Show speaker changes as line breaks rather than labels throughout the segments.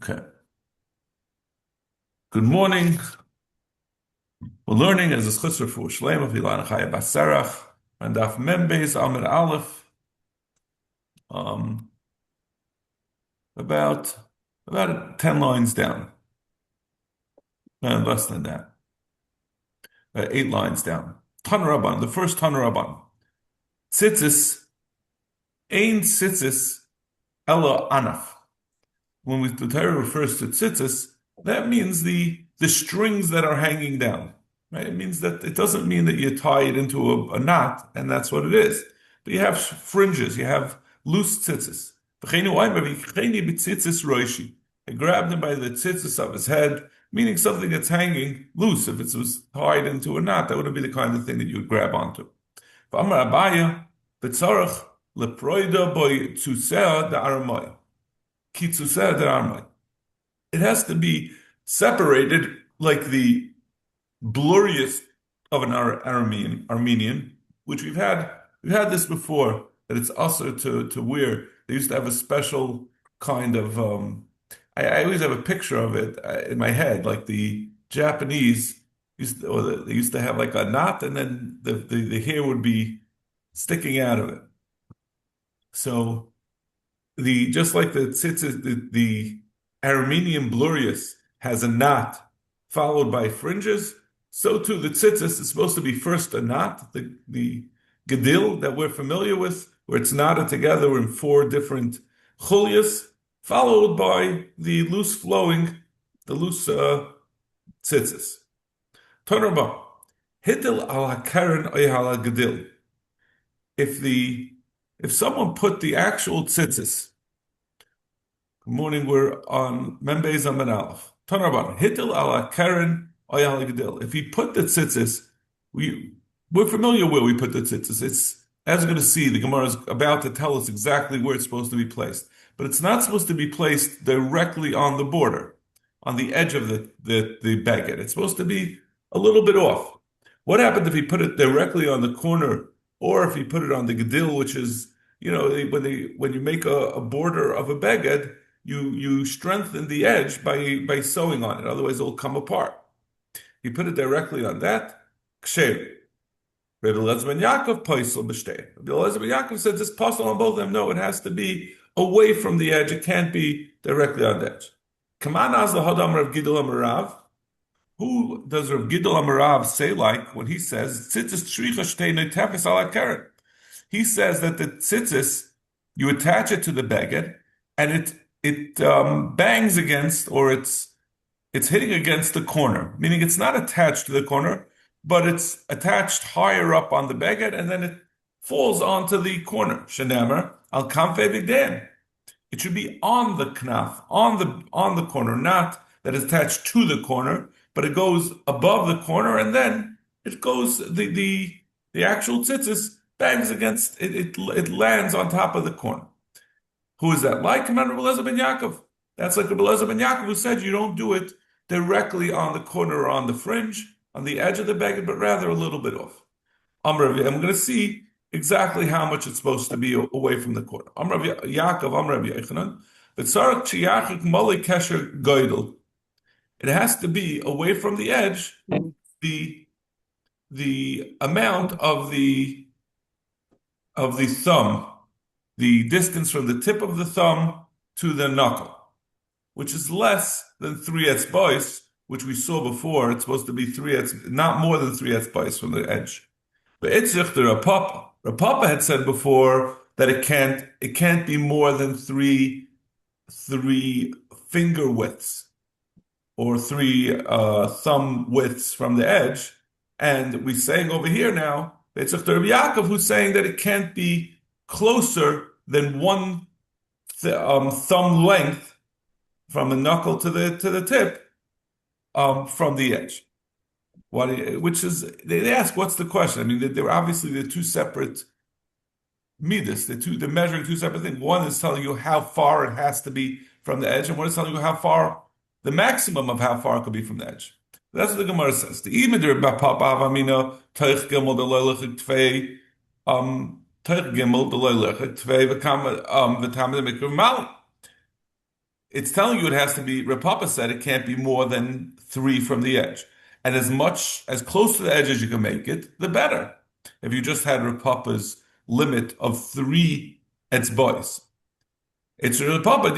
Okay. Good morning. We're learning as a schutzer for Shlema of Ilan Chaya Basarach and Daf Membeis Amid Aleph. Um, about 10 lines down, less than that, 8 lines down. Tan Rabban, the first Tan Rabban. Tzitzis, ein tzitzis ella anaf. When the Torah refers to tzitzis, that means the strings that are hanging down. Right? It means that it doesn't mean that you tie it into a knot, and that's what it is. But you have fringes, you have loose tzitzis. I grabbed him by the tzitzis of his head, meaning something that's hanging loose. If it was tied into a knot, that wouldn't be the kind of thing that you would grab onto. V'amar Abaya, b'tzarach leproida boy tzusea da'aramai. It has to be separated like the blurriest of an Armenian, which we've had this before, that it's also to wear. They used to have a special kind of I always have a picture of it in my head, like the Japanese they used to have like a knot, and then the hair would be sticking out of it. So the just like the tzitzis, the Armenian blurius has a knot followed by fringes. So too the tzitzis is supposed to be first a knot, the gedil that we're familiar with, where it's knotted together in four different chulias, followed by the loose flowing, the loose tzitzis. Tanarba, hitil al hakaren oyhala gedil. If someone put the actual tzitzis. Good morning. We're on Membeis Amid Aleph. Tanarban hitil ala karen oyal gedil. If he put the tzitzis, we're familiar where we put the tzitzis. It's as we're going to see. The Gemara is about to tell us exactly where it's supposed to be placed, but it's not supposed to be placed directly on the border, on the edge of the baguette. It's supposed to be a little bit off. What happened if he put it directly on the corner, or if he put it on the gedil, which is when you make a border of a baguette, you strengthen the edge by sewing on it. Otherwise, it'll come apart. You put it directly on that. Ksher. Rabbi Elazar ben Yaakov paisel b'shtei. Rabbi Elazar ben Yaakov said this paisel on both of them. No, it has to be away from the edge. It can't be directly on the edge. Kaman az lahadam Rav Gidol Amarav. Who does Rav Gidol Amarav say like when he says tzitzis shricha shtei neitefes ala keren? He says that the tzitzis, you attach it to the baguette, and it bangs against, or it's hitting against the corner, meaning it's not attached to the corner, but it's attached higher up on the baguette, and then it falls onto the corner. Shenamer al kamfe b'gdan. It should be on the knaf, on the corner, not that it's attached to the corner, but it goes above the corner, and then it goes the actual tzitzis bangs against it. It lands on top of the corner. Who is that? Like Rabbi Elazar ben Yaakov. That's like Rabbi Elazar ben Yaakov, who said you don't do it directly on the corner or on the fringe, on the edge of the baguette, but rather a little bit off. I'm going to see exactly how much it's supposed to be away from the corner. Yaakov, Rabbi Yechanan. It has to be away from the edge, the amount of the thumb, the distance from the tip of the thumb to the knuckle, which is less than 3 etzbais, which we saw before. It's supposed to be not more than 3 etzbais from the edge. But Itzich, the Rav Papa had said before that it can't be more than three finger widths or three thumb widths from the edge. And we're saying over here now, Itzich the Rabbi Yaakov, who's saying that it can't be closer than one thumb length from the knuckle to the tip from the edge. They ask, what's the question? I mean, they're obviously the two separate midas. They're measuring two separate things. One is telling you how far it has to be from the edge, and one is telling you how far the maximum of how far it could be from the edge. That's what the Gemara says. The Imeder Bapapavamina Teich Gimel Delelech Tvei Teich Gimel Delelech Tvei V'Tam V'Tam Mikra Mali. it's telling you it has to be, Rav Papa said it can't be more than 3 from the edge. And as close to the edge as you can make it, the better. If you just had Rav Papa's limit of 3 etzbois. It's Rav Papa,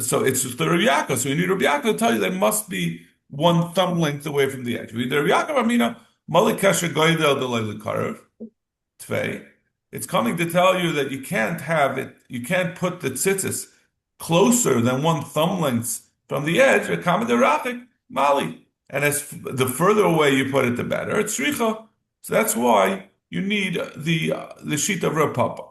so it's the Rav Yaakov. So you need Rav Yaakov to tell you that it must be 1 thumb length away from the edge. You need Rav Yaakov, Amina, Malik Kasher Goydel Delay Karev, Tvei. It's coming to tell you that you can't have it, you can't put the tzitzis closer than 1 thumb length from the edge, a kamaderachik, mali. And as the further away you put it, the better. It's shricha. So that's why you need the sheet of Rav Papa.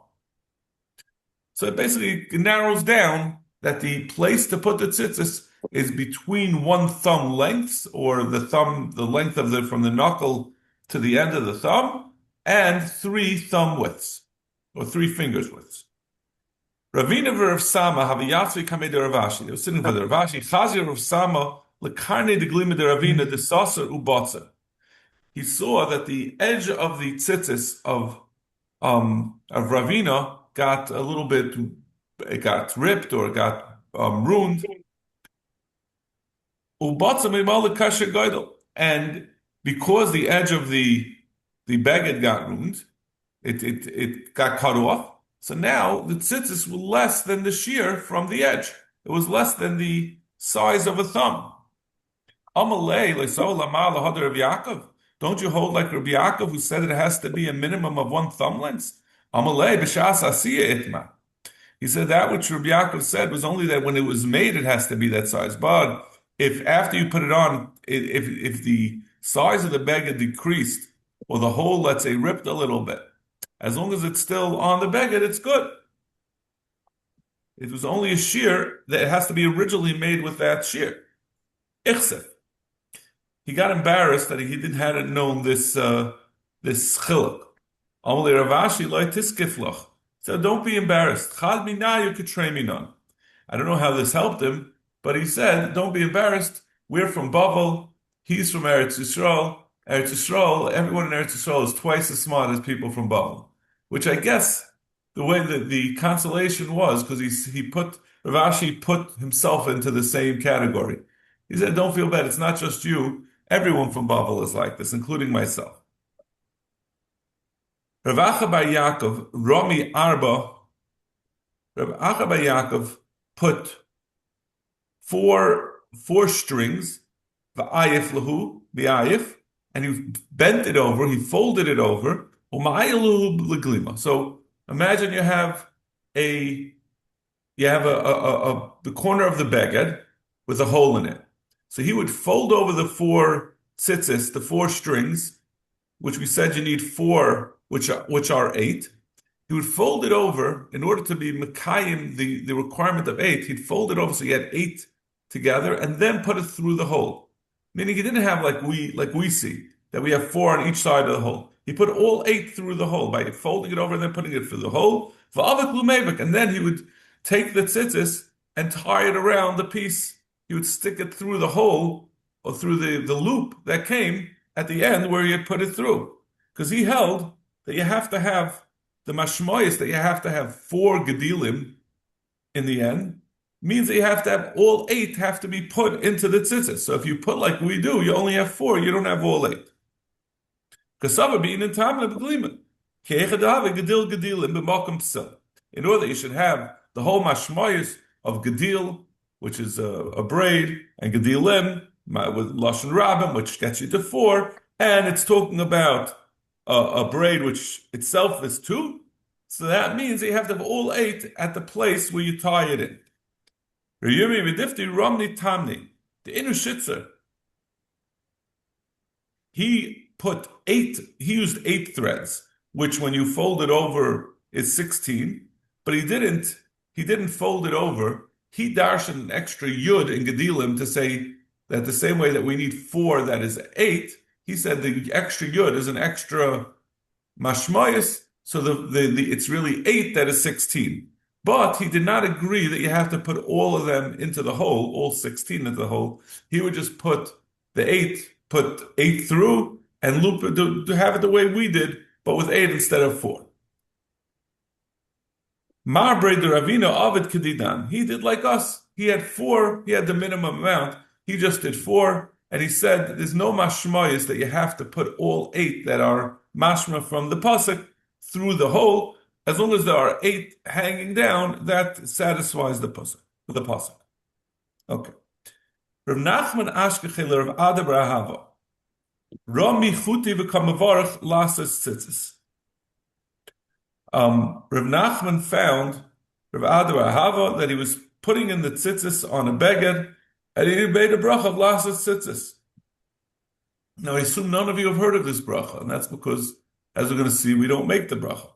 So it basically narrows down that the place to put the tzitzis is between 1 thumb lengths, or the length of from the knuckle to the end of the thumb, and 3 thumb widths, or 3 fingers widths. Ravina v'Rav Sama haviyatzi kamei de Ravashi. They were sitting by the Ravashi. Chazi Rav Sama lekarne de glima de Ravina de saser ubotzer. He saw that the edge of the tzitzis of Ravina got a little bit, it got ripped or got ruined. Ubotzer meimal lekasher goydel, and because the edge of the beged got ruined, it got cut off. So now the tzitzis were less than the shear from the edge. It was less than the size of a thumb. Don't you hold like Rabbi Yaakov, who said it has to be a minimum of 1 thumb length? He said that which Rabbi Yaakov said was only that when it was made, it has to be that size. But if after you put it on, if the size of the beged decreased, or the hole, let's say, ripped a little bit, as long as it's still on the beged, it's good. It was only a shear that it has to be originally made with that shear. Ichsef. He got embarrassed that he hadn't known this chiluk. Only Ravashi loy tiskifloch. So don't be embarrassed. Chad mina you could train me none. I don't know how this helped him, but he said, don't be embarrassed. We're from Bavel. He's from Eretz Yisrael. Eretz Yisrael, everyone in Eretz Yisrael is twice as smart as people from Bavel, which I guess the way that the consolation was, because Ravashi put himself into the same category. He said, don't feel bad. It's not just you. Everyone from Bavel is like this, including myself. Rav Acha bar Yaakov, Romi Arba, Rav Acha bar Yaakov put four strings, v'ayif lahu, v'ayif, and he bent it over, he folded it over, so imagine you have the corner of the beged with a hole in it. So he would fold over the 4 tzitzis, the 4 strings, which we said you need 4, which are 8. He would fold it over in order to be mekayim, the requirement of 8. He'd fold it over so you had 8 together, and then put it through the hole. Meaning he didn't have like we see, that we have 4 on each side of the hole. He put all 8 through the hole by folding it over and then putting it through the hole. And then he would take the tzitzis and tie it around the piece. He would stick it through the hole or through the loop that came at the end where he had put it through. Because he held that you have to have the mashmoyis, that you have to have 4 gedilim in the end, means that you have to have all 8 have to be put into the tzitzis. So if you put like we do, you only have 4, you don't have all 8. In order that you should have the whole mashmoyis of gedil, which is a braid, and gedilim with lashon rabim, which gets you to 4, and it's talking about a braid which itself is 2. So that means that you have to have all 8 at the place where you tie it in. The Inu Shitzer, he used 8 threads, which when you fold it over is 16, but he didn't fold it over. He darshan an extra yud in Gedilim to say that the same way that we need 4 that is 8, he said the extra yud is an extra mashmayis, so it's really 8 that is 16. But he did not agree that you have to put all of them into the hole, all 16 into the hole. He would just put 8 through and loop it to have it the way we did, but with 8 instead of 4. Mar braid the Ravina Ovid Kedidan. He did like us. he had four, he had the minimum amount. He just did four, and he said there's no mashmayis that you have to put all eight that are mashma from the pasuk through the hole. As long as there are eight hanging down, that satisfies the pasuk. The pasuk. Okay. Rav Nachman Ashkechel Rav Ada bar Ahava. Rami chuti v'kamavarach lasas tzitzis. Rav Nachman found Rav Ada bar Ahava that he was putting in the tzitzis on a beged, and he made a bracha of lasas tzitzis. Now, I assume none of you have heard of this bracha, and that's because, as we're going to see, we don't make the bracha.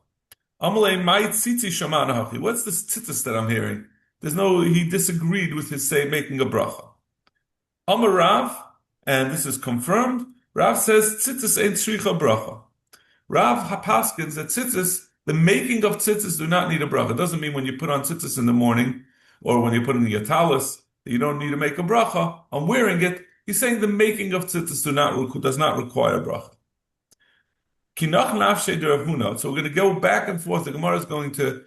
Amalei mai tzitzi shaman hachi. What's this tzitzis that I'm hearing? He disagreed with his making a bracha. Amar Rav, and this is confirmed, Rav says tzitzis ain't shricha bracha. Rav hapaskins that tzitzis, the making of tzitzis do not need a bracha. It doesn't mean when you put on tzitzis in the morning, or when you put in the talis, that you don't need to make a bracha on wearing it. He's saying the making of tzitzis does not require a bracha. Kinach nafshei de Rav Huna. So we're going to go back and forth. The Gemara is going to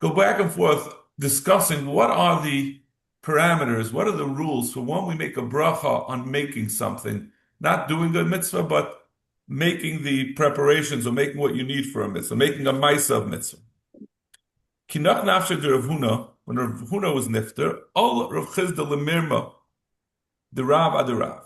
go back and forth discussing what are the parameters, what are the rules for when we make a bracha on making something, not doing a mitzvah, but making the preparations or making what you need for a mitzvah, making a ma'isa of mitzvah. Kinach nafshei de Rav Huna. When Rav Huna was nifter, all Rav Chizda lemirma, the Rav ad Rav.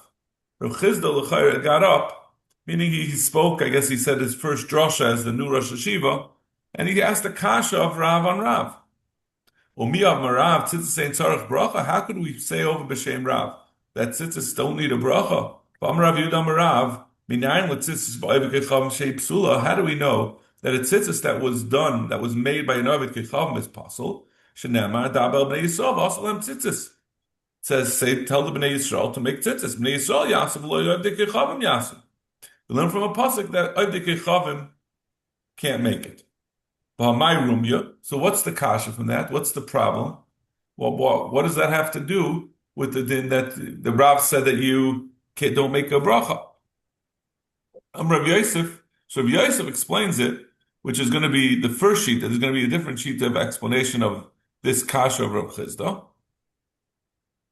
Rav Chizda l'chayr got up, meaning he spoke, I guess he said his first drasha as the new Rosh Hashiva, and he asked the kasha of Rav on Rav. Umiyav marav tzitzis ain't tzarech bracha. How could we say over b'shem Rav that tzitzis don't need a bracha? Rav Yudam Rav minayin l'tzitzis ba'ovid kechavim shei psula. How do we know that a tzitzis that was made by an ovid kechavim is pasul? Shenamar dabel bnei Yisrael v'asalem tzitzis. Says, tell the bnei Yisrael to make tzitzis. Bnei Yisrael yasav lo ovid kechavim yasav. We learn from a pasuk that ovid kechavim can't make it. So what's the kasha from that? What's the problem? Well, what does that have to do with the din that the Rav said that you don't make a bracha? Rav Yosef. So Rav Yosef explains it, which is going to be the first sheet. There's going to be a different sheet of explanation of this kasha of Rav Chizda.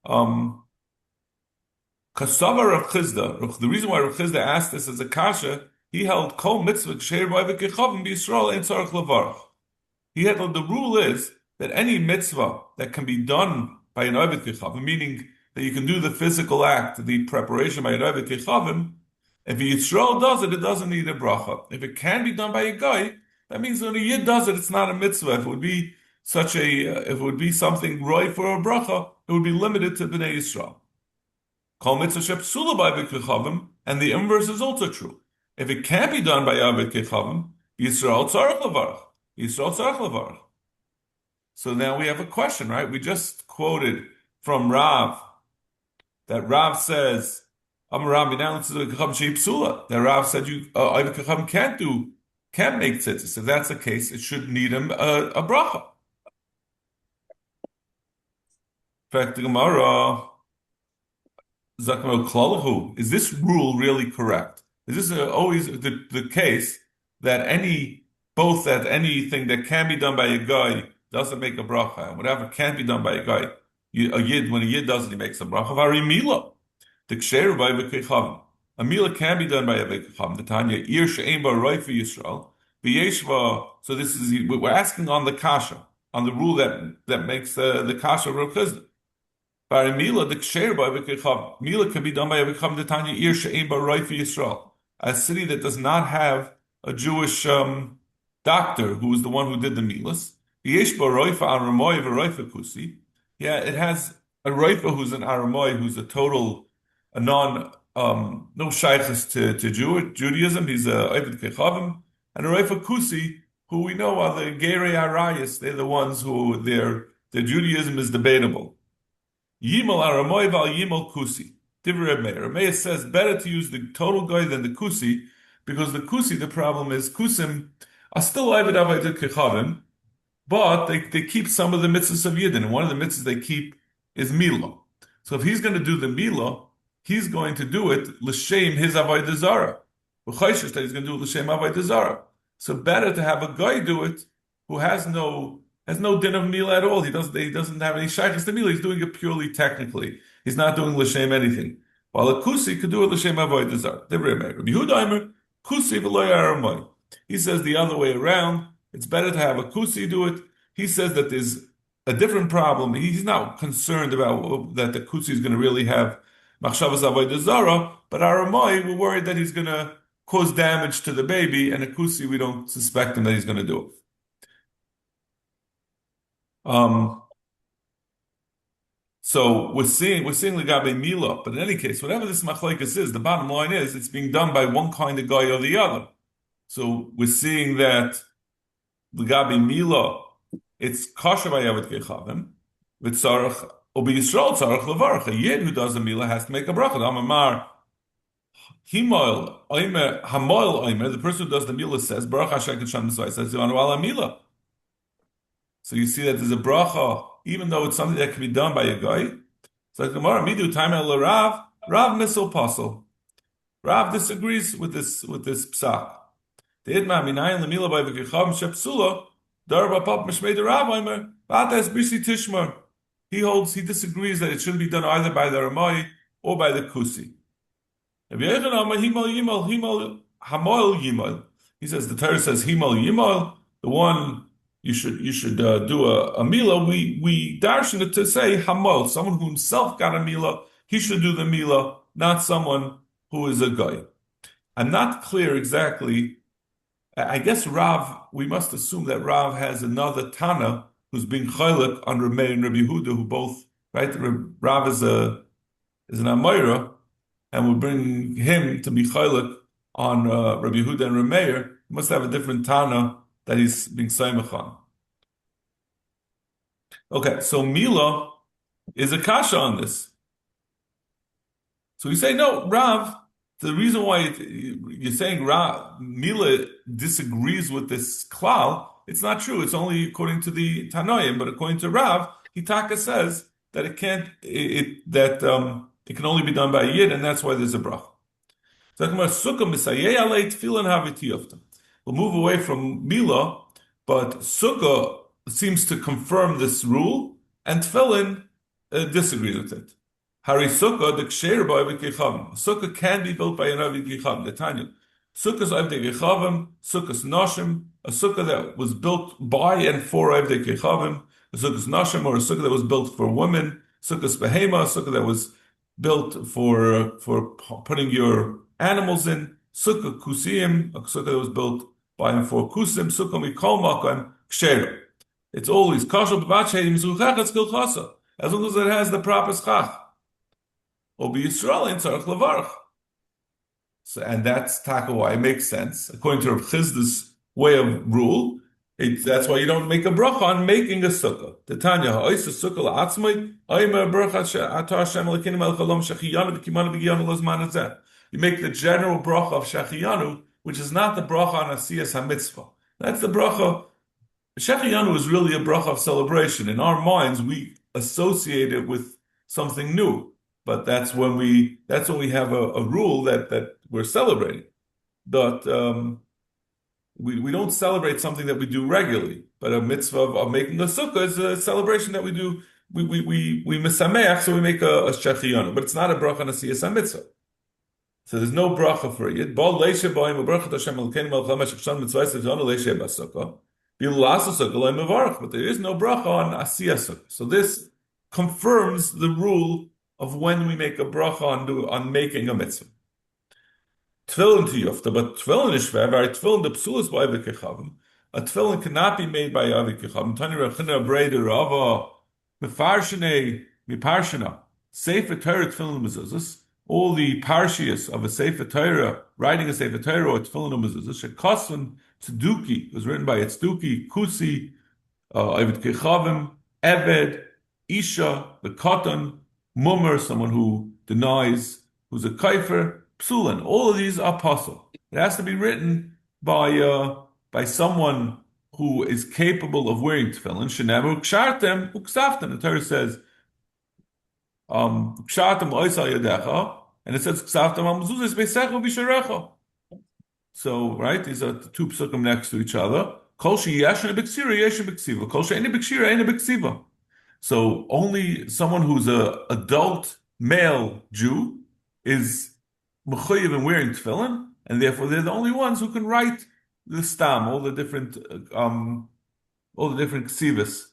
Kasava Rav Chizda. The reason why Rav Chizda asked this as a kasha, he held kol mitzvah ksher b'ovid kechavim b'Yisrael ein tzarich levarach. He had the rule is that any mitzvah that can be done by an ovid kechavim, meaning that you can do the physical act, the preparation by an ovid kechavim, if a Yisrael does it, it doesn't need a bracha. If it can be done by a guy, that means when a yid does it, it's not a mitzvah. If it would be something right for a bracha, it would be limited to bnei Yisrael. Kol mitzvah shepsula by ovid kechavim, and the inverse is also true. If it can't be done by ovid kechavim, Yisrael tzarich levarach. Yisrael tzarich levarach. So now we have a question, right? We just quoted from Rav that Rav says, that Rav said ovid kechavim can't make tzitzis. If that's the case, it should need him a bracha. In fact, the Gemara, is this rule really correct? Is this always the case that anything that can be done by a guy doesn't make a bracha, and whatever can't be done by a guy, when a yid does it, he makes a bracha. A mila can be done by a vekacham. The Tanya ir she'ein ba roi for Yisrael. So we're asking on the kasha, on the rule that makes the kasha real chizdah. Mila can be done by a vekacham. The Tanya ir she'ein ba roi for Yisrael. A city that does not have a Jewish doctor who was the one who did the milas. Yeah, it has a roifa who's an Aramoy, who's a no shaykhs to Judaism. He's a Ovid Kechavim, and a roifa kusi, who we know are the Gerei Arayas. They're the ones who their Judaism is debatable. Yimal Aramoy val Yimal kusi. Divrei Meir. Meir says better to use the total guy than the kusi, because the kusi, the problem is kusim are still Ovid Kechavim, but they keep some of the mitzvahs of Yidden, and one of the mitzvahs they keep is Milah. So if he's going to do the Milah, he's going to do it l'shem his avodah zarah. V'chayshish that he's going to do it l'shem avodah zarah. So better to have a guy do it who has no has no din of Mila at all. He doesn't have any shaykhs to Mila. He's doing it purely technically. He's not doing l'shem anything. While a kusi could do it l'shem avodah zar. Rabbi Yehuda Aimer, kusi v'lo yaramai. He says the other way around. It's better to have a kusi do it. He says that there's a different problem. He's not concerned about that the kusi is going to really have machshavas avodah zara, but Aramai, we're worried that he's going to cause damage to the baby, and a kusi, we don't suspect him that he's going to do it. So we're seeing Legabe Mila, but in any case, whatever this machlekes is, the bottom line is it's being done by one kind of guy or the other. So we're seeing that Legabe Mila, it's kosher by Yavet Kechavim, with Tzarech, or by Yisrael Tzarech Levarach. A Yid who does a Mila has to make a bracha. Amar Himoil Oimer Hamoil Oimer, the person who does the Mila says Baruch Hashem K'Shem Mitzvah, says Yivanu Ala Mila. So you see that there's a bracha, even though it's something that can be done by a guy. It's like Gemara, Midu Time El Rav, Rav Missile Pasul. Rav disagrees with this psak. The Idma Minayin Lamila by V'Kechavim Shepsula, Darba Pap Mishmei the Rav Omer, Vatas Bisi Tishmar. He disagrees that it shouldn't be done either by the Ramai or by the Kusi. He says the Torah says Himal Yimal, the one you should do a Mila. We darshan it to say Hamal, someone who himself got a Mila, he should do the Mila, not someone who is a guy. I'm not clear exactly. I guess Rav, we must assume that Rav has another Tana who's being chaylik on Rameh and Rabbi Yehuda, who both, right? Rav is an Amayra, and we'll bring him to be chaylik on Rabbi Yehuda and Rameh. He must have a different Tana that he's being saimach on. Okay, so Mila is a kasha on this. So we say, no, Rav, the reason why you're saying Mila disagrees with this klal, it's not true. It's only according to the Tanoim, but according to Rav, Hitaka says that it can only be done by a yid, and that's why there's a brach. We'll move away from Mila, but Sukkah seems to confirm this rule, and Tefillin disagrees with it. Hari Sukkah, the Ksher by Avik Sukkah can be built by an Avik Yechavim. The Tanya. Sukkah's Avik Yechavim, Sukkah's Nashim, a Sukkah that was built by and for Avik Yechavim, a Sukkah's Nashim, or a Sukkah that was built for women, Sukkah's Behema, a Sukkah that was built for putting your animals in, Sukkah Kusim, a Sukkah that was built by and for Kusim, Sukkah Mikol Makam, Ksher. It's always kosher, as long as it has the proper schach. Or be Yisrael in Tzarech Levarach. So, and that's taka why it makes sense. According to Rav Chizda's way of rule, that's why you don't make a bracha on making a sukkah. The Tanya, ha'ois a sukkah la'atzmai, ha'ima bracha atar Hashem l'kinim el chalom shachiyanu v'kimanu v'giyanu l'zman hazeh. You make the general bracha of shachiyanu, which is not the bracha on asiyas hamitzvah. That's the bracha. Shechiyanu is really a bracha of celebration. In our minds, we associate it with something new, but that's when we have a rule that we're celebrating. But we don't celebrate something that we do regularly. But a mitzvah of making a sukkah is a celebration that we do. We misameach, so we make a shechiyanu, but it's not a bracha on a siyas mitzvah. So there's no bracha for it. But there is no bracha on asiyah sukkah. So this confirms the rule of when we make a bracha on making a mitzvah. Tefillin to yofta, but tefillin is shver. Tefillin the psulas by Avik Yechavim. A tefillin cannot be made by Avik Yechavim. Tani Rechina Breder Rava Mefarshene Miparshana Sefer Torah tefillin mezuzos. All the parshias of a Sefer Torah, writing a Sefer Torah or tefillin mezuzos, shekosvan Tzeduki was written by Tzduki, Kusi, Avik Yechavim, Eved, Isha, the Katan, Mummer, someone who denies, who's a kaifer, psulan. All of these are possible. It has to be written by someone who is capable of wearing tefillin. Shenever kshartem uksaftem. The Torah says, kshartem loisal yadecha, and it says ksaftem al mezuzos beisecha v'sharecha. So, right, these are the two psukim next to each other. Kol sheyeshin b'ksira, yeshin b'ksiva. Kol she'eni b'ksira, eni b'ksiva. So only someone who's a adult male Jew is mechuyev in wearing tefillin, and therefore they're the only ones who can write the stam, all the different ksivas,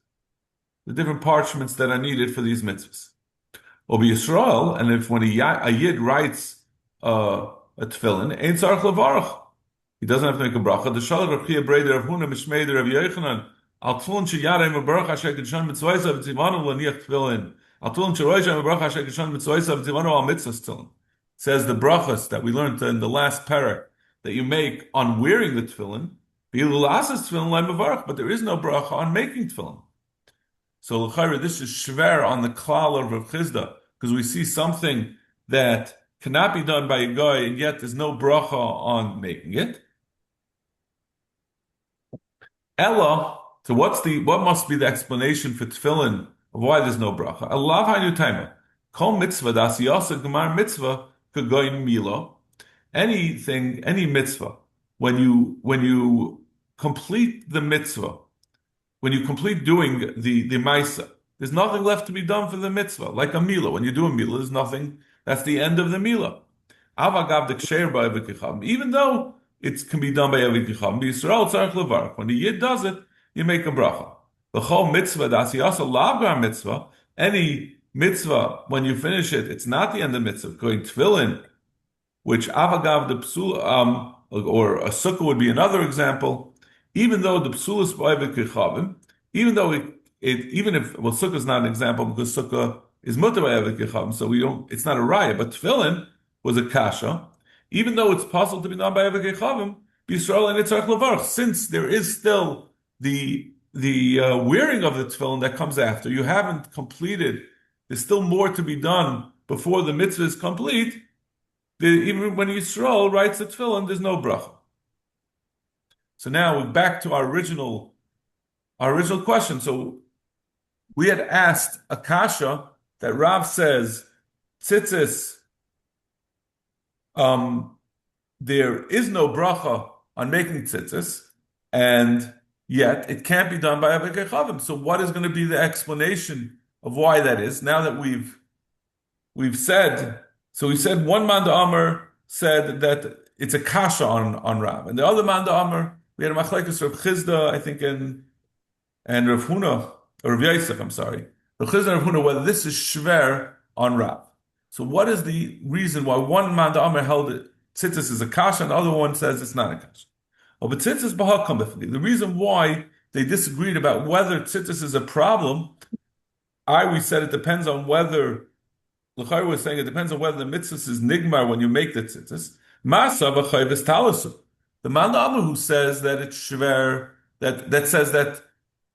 the different parchments that are needed for these mitzvahs. Or be Yisrael, and if when a yid writes a tefillin, ein tzarich levarach, he doesn't have to make a bracha. The shalach Rav Chia Breder Rav Huna Mishmei Rav Yochanan al tefillin sheyarei mebarach asher kedushan mitzvaysav tzivanu laniach tefillin al tefillin sheroisha mebarach asher kedushan mitzvaysav tzivanu al mitzvahs tefillin. Says the brachas that we learned in the last parak that you make on wearing the tefillin, bi'lu lasas tefillin lai mevarach, but there is no bracha on making tefillin. So l'chayra, this is shver on the klal of Rav Chizda, because we see something that cannot be done by a guy, and yet there's no bracha on making it. Ella, so what must be the explanation for tefillin of why there's no bracha? Allah ha'inu taima. Kol mitzvah das yasa gemar mitzvah kagoyin milo. Anything, any mitzvah, when you complete the mitzvah, when you complete doing the maisa, there's nothing left to be done for the mitzvah. Like a milah, when you do a milah, there's nothing. That's the end of the milah. Avagav d'ksher ba'avikicham. Even though it can be done by avikicham, Yisrael tzarich levarach. When the yid does it, you make a bracha. V'chol mitzvah dasiyasa lavgar mitzvah. Any mitzvah, when you finish it, it's not the end of the mitzvah. Going tefillin, which avagav the psul, or a sukkah would be another example. Even though the psul is ba'avikichavim, even though even if sukkah is not an example because sukkah is mutar ba'avikichavim, so it's not a raya, but tefillin was a kasha. Even though it's possible to be done by avikichavim, Yisrael and Yitzchak levarach, since there is still the wearing of the tefillin that comes after, you haven't completed. There's still more to be done before the mitzvah is complete. Even when Yisrael writes the tefillin, there's no bracha. So now we're back to our original question. So we had asked a kasha that Rav says tzitzis, there is no bracha on making tzitzis, and yet it can't be done by avikechavim. So what is going to be the explanation of why that is? Now that we've said, so we said one man Amr said that it's a kasha on Rav, and the other man Amr, we had a machlekes Rav Chizda, I think, and Rav Huna, or Rav Yosef, I'm sorry, Rav Chizda and Rav Huna, whether this is shver on Rav. So what is the reason why one man Amr held it tzitzis is a kasha, and the other one says it's not a kasha? Oh, but tzitzis b'hakam b'fli. The reason why they disagreed about whether tzitzis is a problem, we said it depends on whether, L'chai was saying it depends on whether the mitzvah is nigmar when you make the tzitzis. Masa v'chayv talasu. The man Amr who says that it's shver, that says that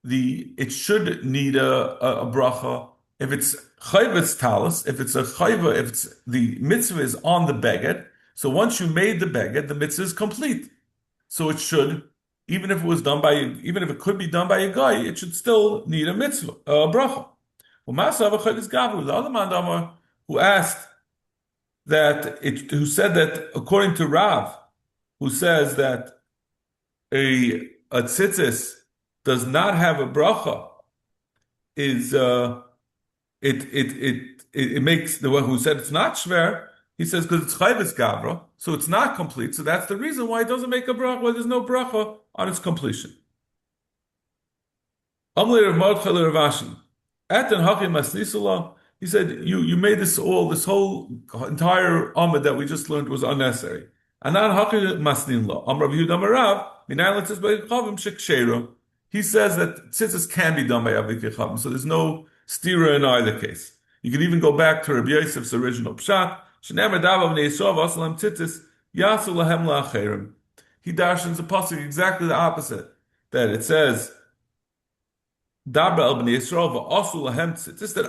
it should need a bracha if it's chayvetz talis, if it's a chayva, if it's the mitzvah is on the beged. So once you made the beged, the mitzvah is complete. So it should, even if it could be done by a guy, it should still need a mitzvah, a bracha. The other man Amr who asked who said that according to Rav, who says that a tzitzis does not have a bracha, is it makes the one who said it's not shver. He says because it's chayvus gavra, so it's not complete. So that's the reason why it doesn't make a bracha. Why there's no bracha on its completion. He said you made this whole entire amud that we just learned was unnecessary. He says that tzitzis can be done by avikechavim, so there's no stira in either case. You can even go back to Rabbi Yosef's original pshat. He darshans a pasuk exactly the opposite. That it says that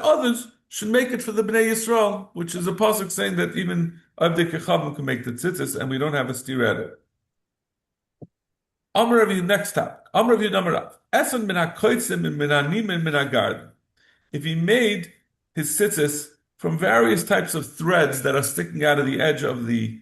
others should make it for the Bnei Yisrael, which is a pasuk saying that even Avdei Kechavim can make the tzitzis, and we don't have a stira at it. Amar Rav, next topic. Amar Rav Yudamarav. Esan min hakoitzim and min hanimin min hagarden. If he made his tzitzis from various types of threads that are sticking out of the edge of the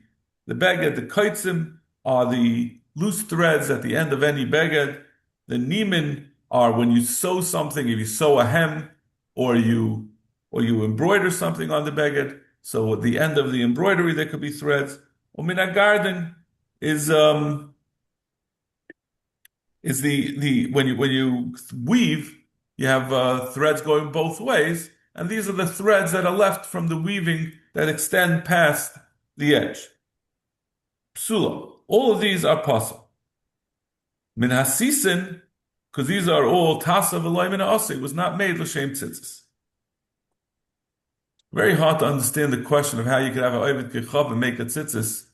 beged, the koitzim are the loose threads at the end of any beged. The nimin are when you sew something, if you sew a hem or you embroider something on the beged. So at the end of the embroidery, there could be threads. Umina garden is the when you weave, you have threads going both ways, and these are the threads that are left from the weaving that extend past the edge. Psula. All of these are possible. Min hasisin, because these are all tasa v'loy min ha'aseh, was not made l'shem tzitzis. Very hard to understand the question of how you could have an oived kechav and make a tzitzis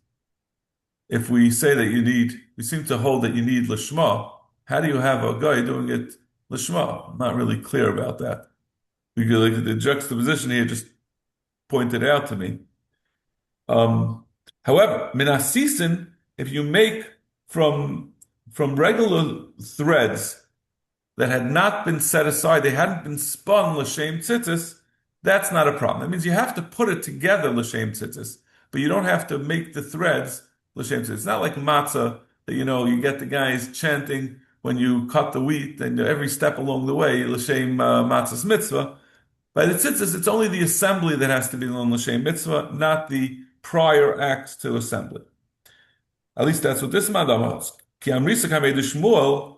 if we say that we seem to hold that you need lishma. How do you have a guy doing it lishma? I'm not really clear about that. Because like the juxtaposition here just pointed out to me. However, minasisin, if you make from regular threads that had not been set aside, they hadn't been spun l'shem tzitzis, that's not a problem. That means you have to put it together l'shem tzitzis, but you don't have to make the threads l'shem tzitzis. It's not like matzah that you get the guys chanting when you cut the wheat and every step along the way l'shem matzah's mitzvah. By the tzitzis, it's only the assembly that has to be done l'shem mitzvah, not the prior acts to assembly. At least that's what this madam holds. Ki amrisa kamei de Shmuel,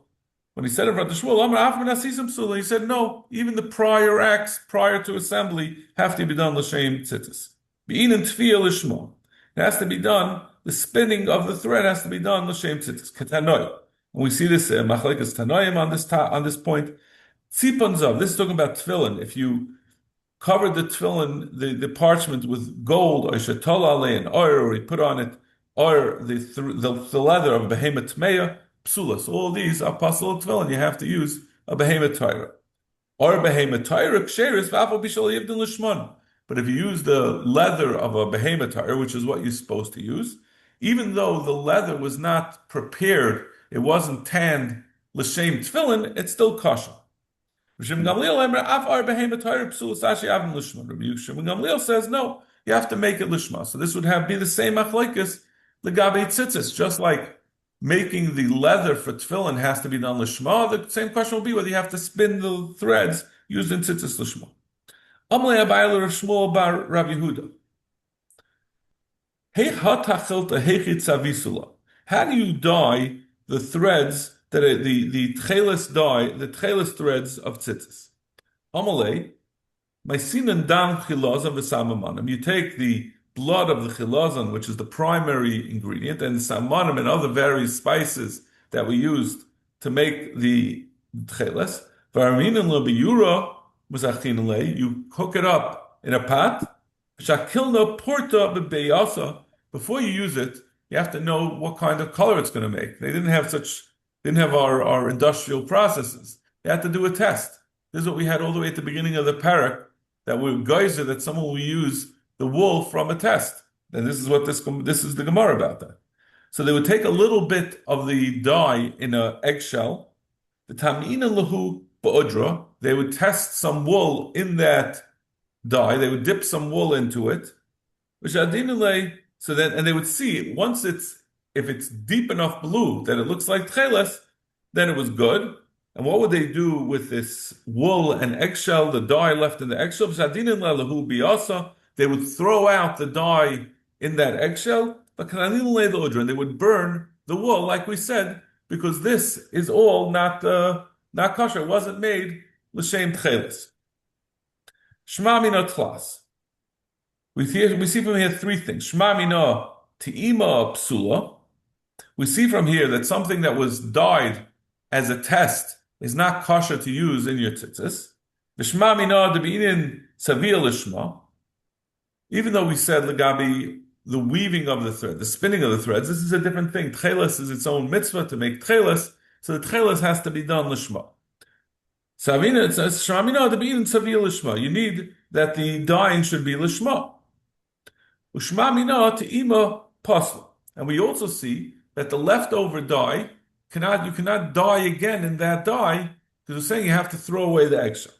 when he said in front of Shmuel, he said, no, even the prior acts prior to assembly have to be done l'shem tzitzis. Be'in and tefiyah l'shmo. It has to be done, the spinning of the thread has to be done l'shem tzitzis. Ketanoi. And we see this machlekes tanoim on this point. Tzipon zav. This is talking about tefillin. If you covered the tefillin, the parchment with gold, or shetol alei and oil, or you put on it, or the leather of a behemoth tmeya, psula. So all these are possible tefillin. You have to use a behemoth tyra. Or behemoth tyra ksheris v'afal bishal yivdin l'shmon. But if you use the leather of a behemoth tyra, which is what you're supposed to use, even though the leather was not prepared, it wasn't tanned l'shem tefillin, it's still kosher. Rabbi Gamliel says, no, you have to make it lishma. So this would be the same machlekes legabe tzitzis, just like making the leather for tefillin has to be done lishma. The same question will be whether you have to spin the threads used in tzitzis lishma. Amle abayla Rav Shmuel bar Rav Yehuda. How do you dye the threads that are the tchelis dye, the tchelis threads of tzitzis? Amalei, mysinan dam chilazon v'samanim. You take the blood of the chilazon, which is the primary ingredient, and samanim and other various spices that we used to make the tchelis. V'arminan lebiyura muzachinalei. You cook it up in a pot. Shakilna porta b'beyasa. Before you use it, you have to know what kind of color it's going to make. They didn't have our industrial processes. They had to do a test. This is what we had all the way at the beginning of the parak, that we geyser that someone will use the wool from a test. And this is what this is the Gemara about that. So they would take a little bit of the dye in an eggshell, the tamina lahu ba'udra. They would test some wool in that dye. They would dip some wool into it, which adinule. So then, and they would see once if it's deep enough blue that it looks like tcheles, then it was good. And what would they do with this wool and eggshell, the dye left in the eggshell? They would throw out the dye in that eggshell, and they would burn the wool, like we said, because this is all not kosher. It wasn't made l'shem tcheles. Shma mina tchlas. We see from here three things. Shma mina te'ima psula. We see from here that something that was dyed as a test is not kosher to use in your tzitzis. V'shma mina de'binin savir lishma. Even though we said legabi the weaving of the thread, the spinning of the threads, this is a different thing. Tcheles is its own mitzvah to make tcheles, so the tcheles has to be done lishma. Savina, it says shma mina de'binin savir lishma. You need that the dyeing should be lishma. Ushma mina te'ima pasla. And we also see that the leftover dye, you cannot dye again in that dye, because we're saying you have to throw away the eggshell.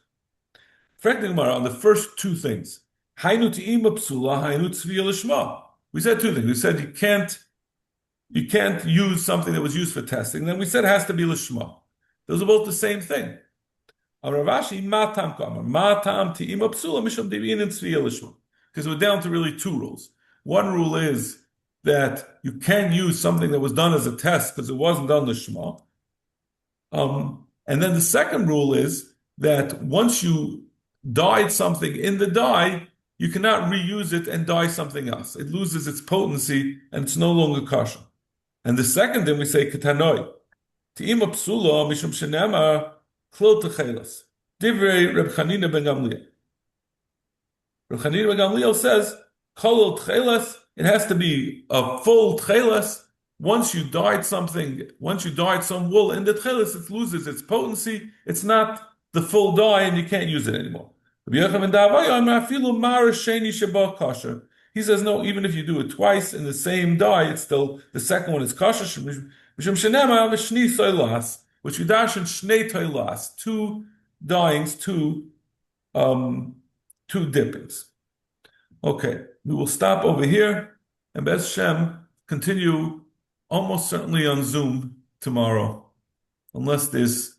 Frankly, on the first two things, hainu te'ima psula, hainu tzviya lishma. We said two things. We said you can't use something that was used for testing. Then we said it has to be lishma. Those are both the same thing. Because we're down to really two rules. One rule is that you can use something that was done as a test because it wasn't done lishma. And then the second rule is that once you dyed something in the dye, you cannot reuse it and dye something else. It loses its potency and it's no longer kosher. And the second thing we say ketanoi. Te'ima psula mishum shenema klil techelas. Divrei Reb Chanina ben Gamliel. Reb Chanina ben Gamliel says, kolol tchelas, it has to be a full tchelas. Once you dyed something, once you dyed some wool in the tchelas, it loses its potency. It's not the full dye and you can't use it anymore. He says, no, even if you do it twice in the same dye, it's still, the second one is kosher. Which you dash in shnei toilas, two dyings, two dippings. Okay, we will stop over here and Bez Shem continue almost certainly on Zoom tomorrow, unless there's